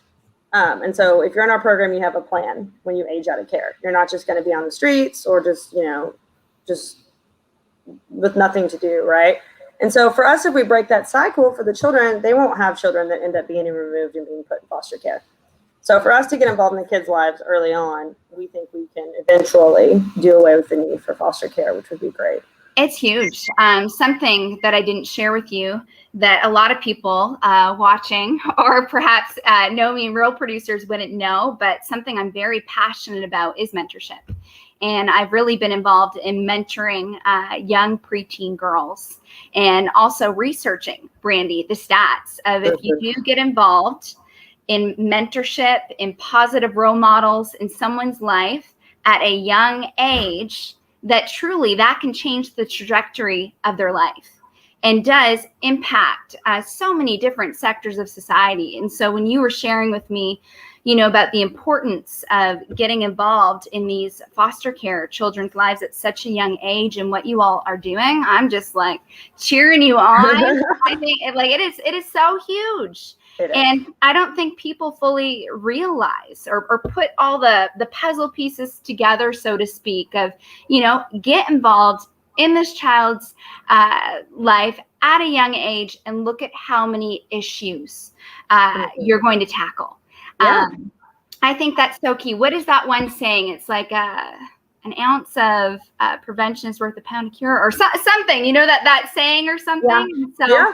Speaker 4: And so if you're in our program, you have a plan when you age out of care. You're not just going to be on the streets or just, just with nothing to do, right? And so for us, if we break that cycle for the children, they won't have children that end up being removed and being put in foster care. So for us to get involved in the kids' lives early on, we think we can eventually do away with the need for foster care, which would be great.
Speaker 1: It's huge. Something that I didn't share with you that a lot of people watching or perhaps know me, real producers wouldn't know, but something I'm very passionate about is mentorship. And I've really been involved in mentoring young preteen girls and also researching, Brandy, the stats of if you do get involved in mentorship, in positive role models in someone's life at a young age, that truly that can change the trajectory of their life and does impact so many different sectors of society. And so when you were sharing with me, about the importance of getting involved in these foster care children's lives at such a young age and what you all are doing, I'm just like cheering you on. I think it is so huge. And I don't think people fully realize or put all the puzzle pieces together, so to speak, of, get involved in this child's life at a young age and look at how many issues you're going to tackle.
Speaker 4: Yeah.
Speaker 1: I think that's so key. What is that one saying? It's like an ounce of prevention is worth a pound of cure, or something, that saying or something.
Speaker 4: Yeah.
Speaker 1: So,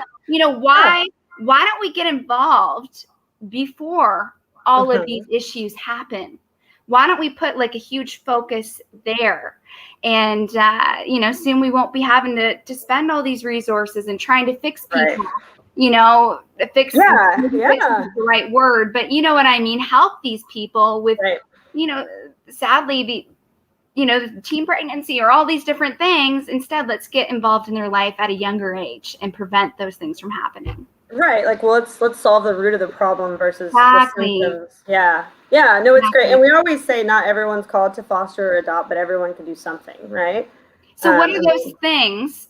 Speaker 1: why don't we get involved before all of these issues happen? Why don't we put like a huge focus there? And, soon we won't be having to spend all these resources and trying to fix people.
Speaker 4: Right.
Speaker 1: Fix is the right word, but you know what I mean? Help these people with, sadly, the teen pregnancy or all these different things. Instead, let's get involved in their life at a younger age and prevent those things from happening.
Speaker 4: Right. Like, well, let's solve the root of the problem versus
Speaker 1: Exactly.
Speaker 4: the symptoms. Yeah. Yeah. No, it's great. And we always say not everyone's called to foster or adopt, but everyone can do something, right?
Speaker 1: So what are those things,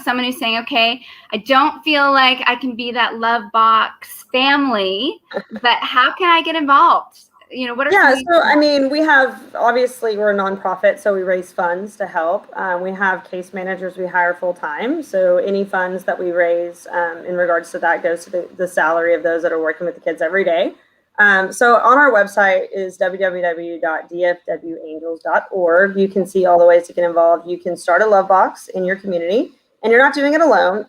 Speaker 1: someone who's saying, okay, I don't feel like I can be that love box family, but how can I get involved? What are
Speaker 4: we have, obviously we're a nonprofit, so we raise funds to help. We have case managers we hire full time. So any funds that we raise in regards to that goes to the salary of those that are working with the kids every day. So on our website is www.dfwangels.org. You can see all the ways to get involved. You can start a love box in your community, and you're not doing it alone.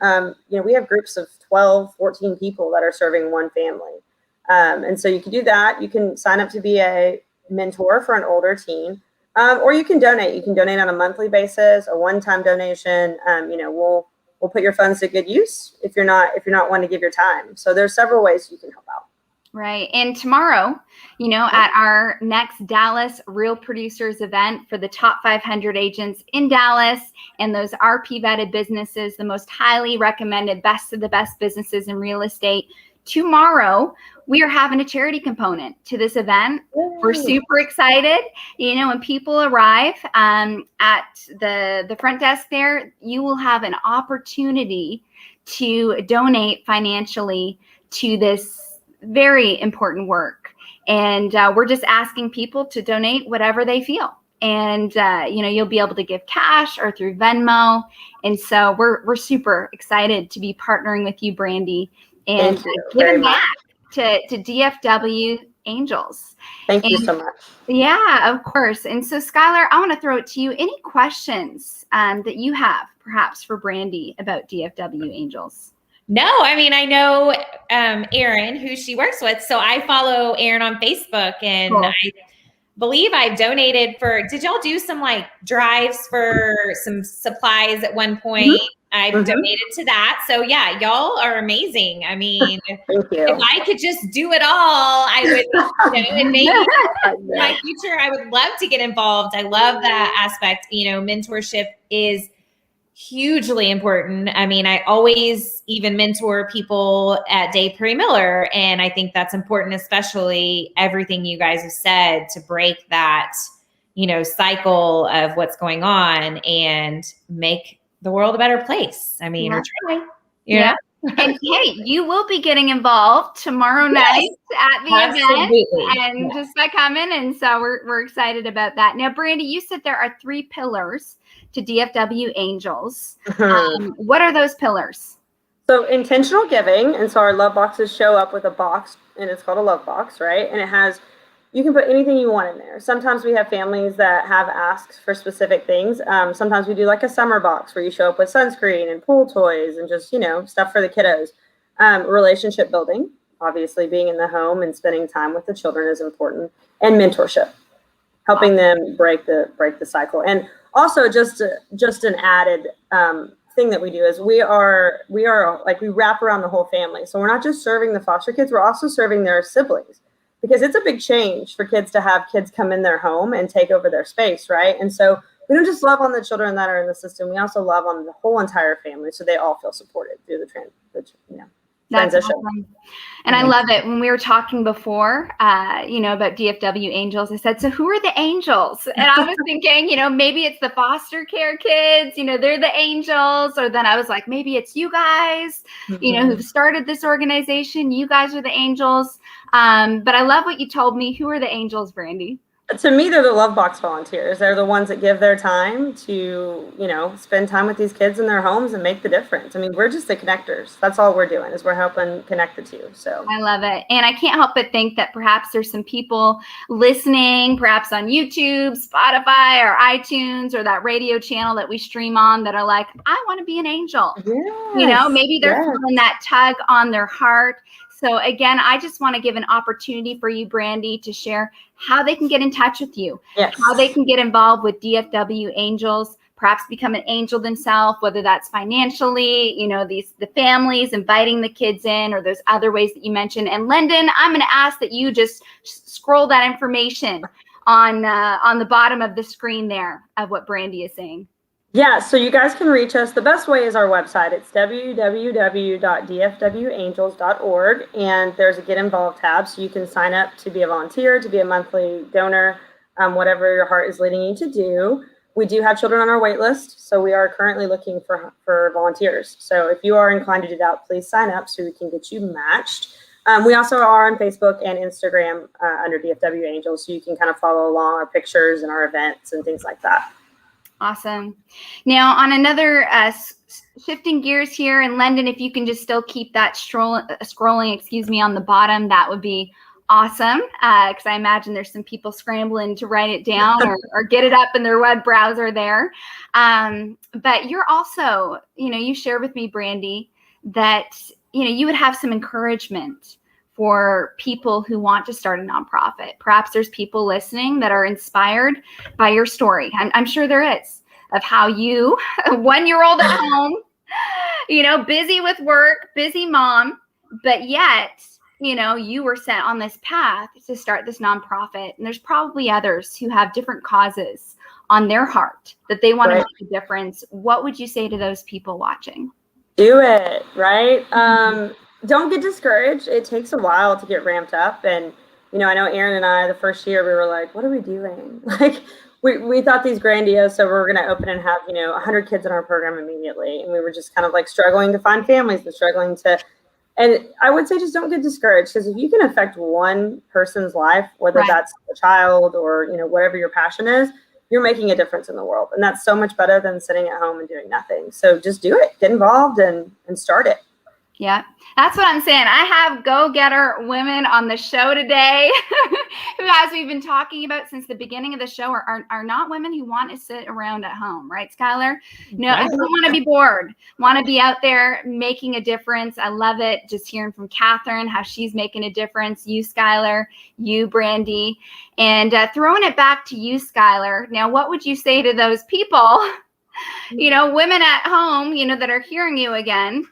Speaker 4: We have groups of 12, 14 people that are serving one family. And so you can do that. You can sign up to be a mentor for an older teen, or you can donate. You can donate on a monthly basis, a one-time donation. We'll put your funds to good use if you're not wanting to give your time. So there's several ways you can help out.
Speaker 1: Right. And tomorrow, at our next Dallas Real Producers event for the top 500 agents in Dallas and those RP vetted businesses, the most highly recommended, best of the best businesses in real estate. Tomorrow, we are having a charity component to this event. Ooh. We're super excited. When people arrive at the front desk there, you will have an opportunity to donate financially to this very important work. And we're just asking people to donate whatever they feel. And, you'll be able to give cash or through Venmo. And so we're super excited to be partnering with you, Brandy, and giving back to DFW Angels.
Speaker 4: Thank you so much.
Speaker 1: Yeah, of course. And so, Skylar, I want to throw it to you. Any questions that you have perhaps for Brandy about DFW Angels?
Speaker 2: No, I know Erin, who she works with. So I follow Erin on Facebook, and cool. I believe I've donated did y'all do some drives for some supplies at one point? Mm-hmm. I've donated to that. So yeah, y'all are amazing.
Speaker 4: Thank you.
Speaker 2: If I could just do it all, I would, and maybe in my future, I would love to get involved. I love that aspect. Mentorship is hugely important. I always even mentor people at Dave Miller, and I think that's important, especially everything you guys have said to break that, cycle of what's going on and make the world a better place. Or try,
Speaker 1: And hey, you will be getting involved tomorrow night at the event, and just by coming. And so we're excited about that. Now, Brandy, you said there are 3 pillars to DFW Angels. What are those pillars?
Speaker 4: So intentional giving. And so our love boxes show up with a box, and it's called a love box, right? And it has, you can put anything you want in there. Sometimes we have families that have asks for specific things. Sometimes we do like a summer box where you show up with sunscreen and pool toys and just, stuff for the kiddos. Relationship building, obviously being in the home and spending time with the children is important, and mentorship, helping them break the cycle. And also just an added thing that we do is we wrap around the whole family. So we're not just serving the foster kids, we're also serving their siblings, because it's a big change for kids to have kids come in their home and take over their space, right? And so we don't just love on the children that are in the system, we also love on the whole entire family, so they all feel supported through the transition.
Speaker 1: That's awesome. And I love it. When we were talking before, about DFW Angels, I said, so who are the angels? And I was thinking, maybe it's the foster care kids, they're the angels. Or then I was like, maybe it's you guys, who've started this organization. You guys are the angels. But I love what you told me. Who are the angels, Brandy?
Speaker 4: To me, they're the love box volunteers. They're the ones that give their time to, spend time with these kids in their homes and make the difference. I mean, we're just the connectors. That's all we're doing, is we're helping connect the two. So
Speaker 1: I love it. And I can't help but think that perhaps there's some people listening, perhaps on YouTube, Spotify, or iTunes, or that radio channel that we stream on, that are like, I want to be an angel.
Speaker 4: Yes,
Speaker 1: maybe they're feeling that tug on their heart. So again, I just want to give an opportunity for you, Brandy, to share how they can get in touch with you, how they can get involved with DFW Angels, perhaps become an angel themselves, whether that's financially, the families, inviting the kids in, or those other ways that you mentioned. And Lyndon, I'm going to ask that you just scroll that information on the bottom of the screen there of what Brandy is saying.
Speaker 4: Yeah, so you guys can reach us. The best way is our website. It's www.dfwangels.org, and there's a Get Involved tab, so you can sign up to be a volunteer, to be a monthly donor, whatever your heart is leading you to do. We do have children on our wait list, so we are currently looking for volunteers. So if you are inclined to do that, please sign up so we can get you matched. We also are on Facebook and Instagram under DFW Angels, so you can kind of follow along our pictures and our events and things like that.
Speaker 1: Awesome. Now, on another shifting gears here, and Lyndon, if you can just still keep that scrolling, on the bottom, that would be awesome. Because I imagine there's some people scrambling to write it down or get it up in their web browser there. But you're also, you shared with me, Brandy, that, you would have some encouragement for people who want to start a nonprofit. Perhaps there's people listening that are inspired by your story. I'm sure there is, of how you, a 1-year-old at home, busy with work, busy mom, but yet, you were sent on this path to start this nonprofit. And there's probably others who have different causes on their heart that they want to make a difference. What would you say to those people watching?
Speaker 4: Do it, right? Don't get discouraged. It takes a while to get ramped up. And, I know Aaron and I, the first year, we were like, what are we doing? Like, we thought these grandiose, so we're going to open and have, 100 kids in our program immediately. And we were just kind of like struggling to find families and and I would say just don't get discouraged, because if you can affect one person's life, whether that's a child or, whatever your passion is, you're making a difference in the world. And that's so much better than sitting at home and doing nothing. So just do it, get involved and start it.
Speaker 1: Yeah, that's what I'm saying. I have go-getter women on the show today who, as we've been talking about since the beginning of the show, are not women who want to sit around at home, right, Skylar? No, I don't want to be bored. Want to be out there making a difference. I love it. Just hearing from Catherine, how she's making a difference. You, Skylar, you, Brandy, and throwing it back to you, Skylar. Now, what would you say to those people, women at home, that are hearing you again?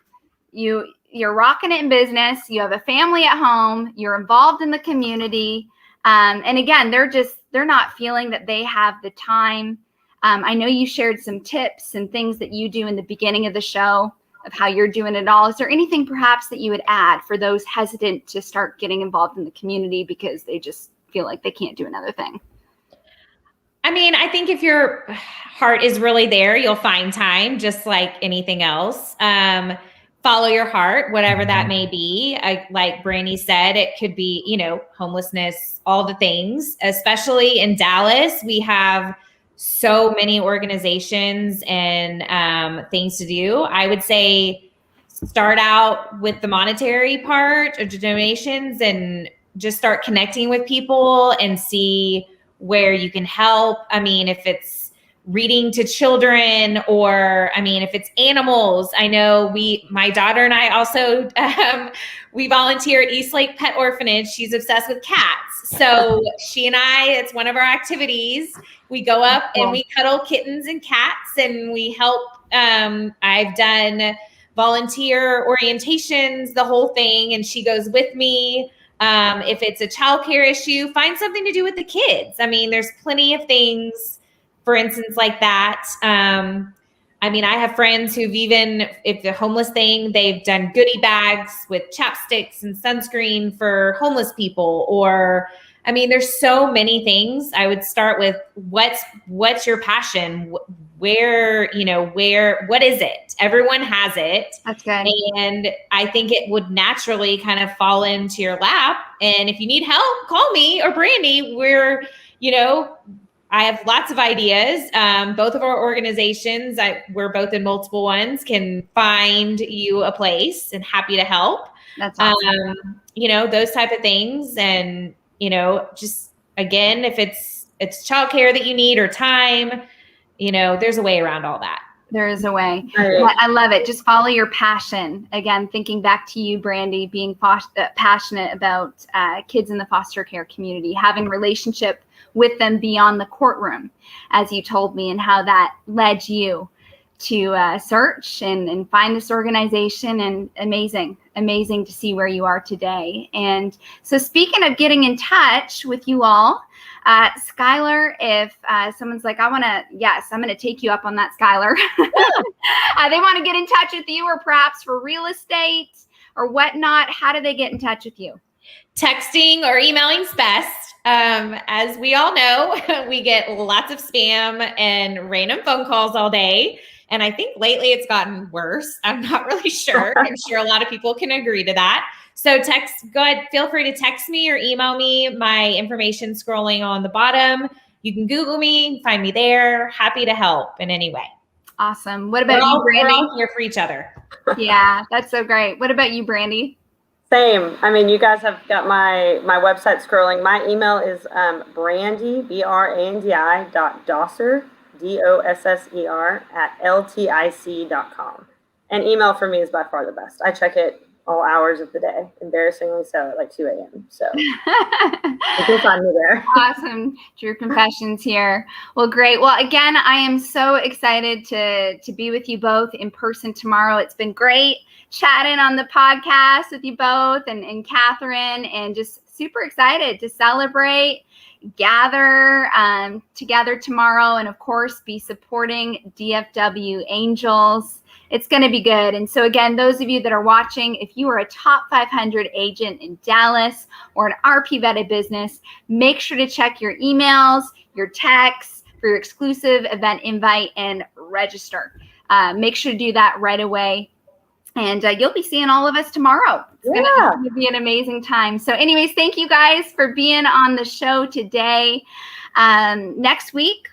Speaker 1: You're rocking it in business. You have a family at home. You're involved in the community. And again, they're not feeling that they have the time. I know you shared some tips and things that you do in the beginning of the show of how you're doing it all. Is there anything perhaps that you would add for those hesitant to start getting involved in the community because they just feel like they can't do another thing?
Speaker 2: I mean, I think if your heart is really there, you'll find time, just like anything else. follow your heart, whatever that may be. Like Brandy said, it could be, homelessness, all the things, especially in Dallas. We have so many organizations and things to do. I would say start out with the monetary part of donations and just start connecting with people and see where you can help. I mean, if it's reading to children, or if it's animals. I know my daughter and I also, we volunteer at Eastlake Pet Orphanage. She's obsessed with cats. So she and I, it's one of our activities. We go up and we cuddle kittens and cats, and we help. I've done volunteer orientations, the whole thing, and she goes with me. If it's a childcare issue, find something to do with the kids. There's plenty of things, for instance, like that. I have friends who've if the homeless thing, they've done goodie bags with chapsticks and sunscreen for homeless people. Or, there's so many things. I would start with what's your passion? What is it? Everyone has it.
Speaker 1: That's good.
Speaker 2: And I think it would naturally kind of fall into your lap. And if you need help, call me or Brandy. I have lots of ideas. Both of our organizations, we're both in multiple ones, can find you a place, and happy to help.
Speaker 1: That's awesome.
Speaker 2: Those type of things. And, just again, if it's childcare that you need or time, there's a way around all that.
Speaker 1: There is a way.
Speaker 4: Right.
Speaker 1: I love it. Just follow your passion. Again, thinking back to you, Brandy, being passionate about kids in the foster care community, having relationship with them beyond the courtroom, as you told me, and how that led you to search and find this organization. And amazing to see where you are today. And so, speaking of getting in touch with you all, Skylar, if someone's like, I'm going to take you up on that, Skylar. They want to get in touch with you, or perhaps for real estate or whatnot. How do they get in touch with you?
Speaker 2: Texting or emailing is best. As we all know, we get lots of spam and random phone calls all day. And I think lately it's gotten worse. I'm not really sure. I'm sure a lot of people can agree to that. So go ahead, feel free to text me or email me. My information scrolling on the bottom. You can Google me, find me there. Happy to help in any way.
Speaker 1: Awesome. What about you, Brandy?
Speaker 2: We're all here for each other.
Speaker 1: Yeah, that's so great. What about you, Brandy?
Speaker 4: Same. You guys have got my website scrolling. My email is Brandy, BRANDI.Dosser, DOSSER @LTIC.com. And email for me is by far the best. I check it all hours of the day, embarrassingly so, at like 2 a.m. So you can find me there.
Speaker 1: Awesome. True confessions here. Well, great. Well, again, I am so excited to be with you both in person tomorrow. It's been great chatting on the podcast with you both and Catherine, and just super excited to celebrate, gather together tomorrow, and of course be supporting DFW Angels. It's going to be good. And so again, those of you that are watching, if you are a top 500 agent in Dallas or an RP vetted business, make sure to check your emails, your texts for your exclusive event invite, and register. Make sure to do that right away. And you'll be seeing all of us tomorrow. It's going to be an amazing time. So anyways, thank you guys for being on the show today. Next week,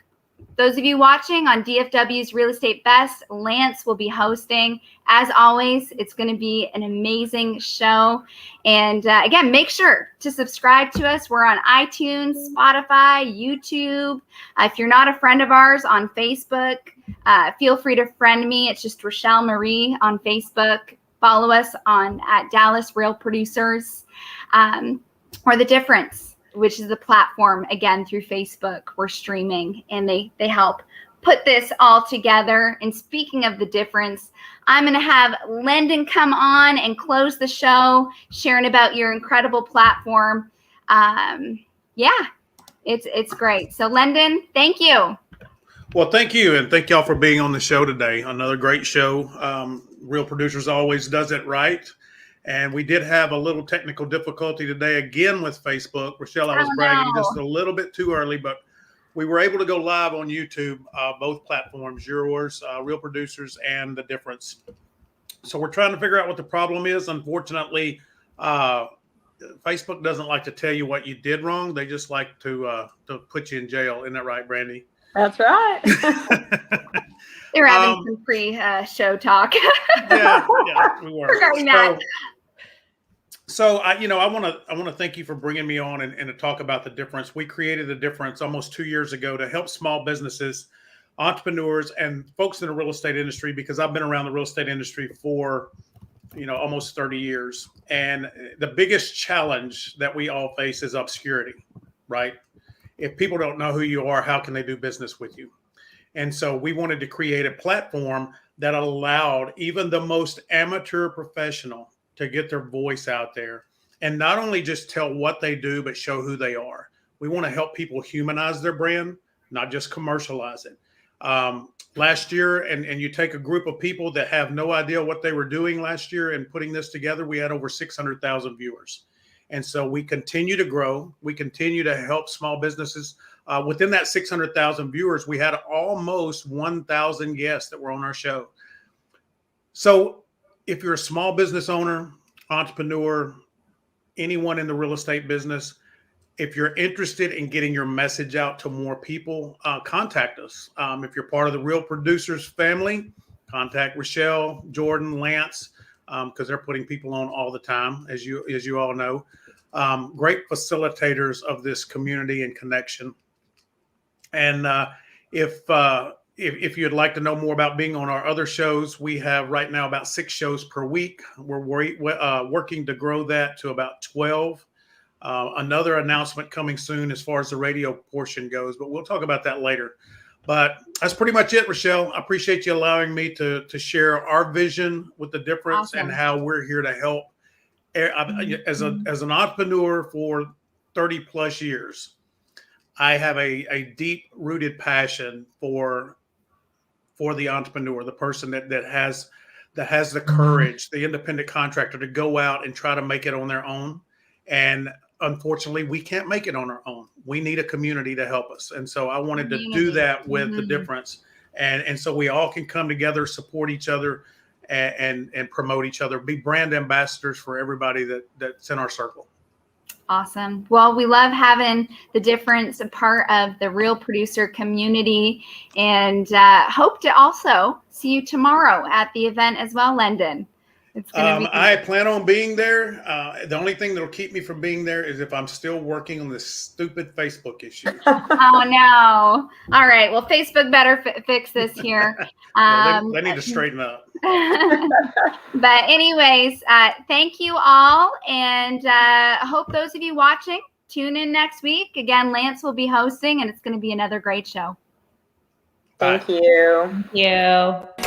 Speaker 1: those of you watching on DFW's Real Estate Best, Lance will be hosting. As always, it's going to be an amazing show. And again, make sure to subscribe to us. We're on iTunes, Spotify, YouTube. If you're not a friend of ours on Facebook, feel free to friend me. It's just Rachelle Marie on Facebook. Follow us at Dallas Real Producers, or The Difference, which is the platform, again, through Facebook. We're streaming, and they help put this all together. And speaking of The Difference, I'm going to have Lyndon come on and close the show, sharing about your incredible platform. It's great. So Lyndon, thank you.
Speaker 5: Well, thank you. And thank y'all for being on the show today. Another great show. Real Producers always does it right. And we did have a little technical difficulty today again with Facebook. Rachelle, I was bragging just a little bit too early, but we were able to go live on YouTube, both platforms, yours, Real Producers, and The Difference. So we're trying to figure out what the problem is. Unfortunately, Facebook doesn't like to tell you what you did wrong. They just like to put you in jail. Isn't that right, Brandy?
Speaker 4: That's right.
Speaker 1: They're having some pre-show talk.
Speaker 5: yeah, we were.
Speaker 1: Regarding that.
Speaker 5: So I want to thank you for bringing me on and to talk about the difference. We created the difference almost 2 years ago to help small businesses, entrepreneurs, and folks in the real estate industry, because I've been around the real estate industry for almost 30 years. And the biggest challenge that we all face is obscurity, right? If people don't know who you are, how can they do business with you? And so we wanted to create a platform that allowed even the most amateur professional to get their voice out there and not only just tell what they do, but show who they are. We want to help people humanize their brand, not just commercialize it. Last year, and you take a group of people that have no idea what they were doing last year and putting this together, we had over 600,000 viewers. And so we continue to grow. We continue to help small businesses. Within that 600,000 viewers, we had almost 1,000 guests that were on our show. So if you're a small business owner, entrepreneur, anyone in the real estate business, if you're interested in getting your message out to more people, contact us. If you're part of the Real Producers family, contact Rachelle, Jordan, Lance, because they're putting people on all the time, as you all know. Great facilitators of this community and connection. And if you'd like to know more about being on our other shows, we have right now about 6 shows per week. We're working to grow that to about 12. Another announcement coming soon as far as the radio portion goes, but we'll talk about that later. But that's pretty much it, Rachelle. I appreciate you allowing me to share our vision with the difference. Awesome. And how we're here to help. As an entrepreneur for 30 plus years, I have a deep rooted passion for the entrepreneur, the person that has the courage, the independent contractor to go out and try to make it on their own. And unfortunately, we can't make it on our own. We need a community to help us. And so I wanted to do that with the difference. And so we all can come together, support each other, and promote each other, be brand ambassadors for everybody that's in our circle.
Speaker 1: Awesome. Well, we love having the difference a part of the Real Producer community, and hope to also see you tomorrow at the event as well, Lendon. It's going to be.
Speaker 5: I plan on being there. The only thing that'll keep me from being there is if I'm still working on this stupid Facebook issue.
Speaker 1: Oh no! All right. Well, Facebook better fix this here.
Speaker 5: They need to straighten up.
Speaker 1: But anyways, thank you all, and hope those of you watching tune in next week. Again, Lance will be hosting, and it's going to be another great show.
Speaker 4: Thank you.
Speaker 2: Thank you.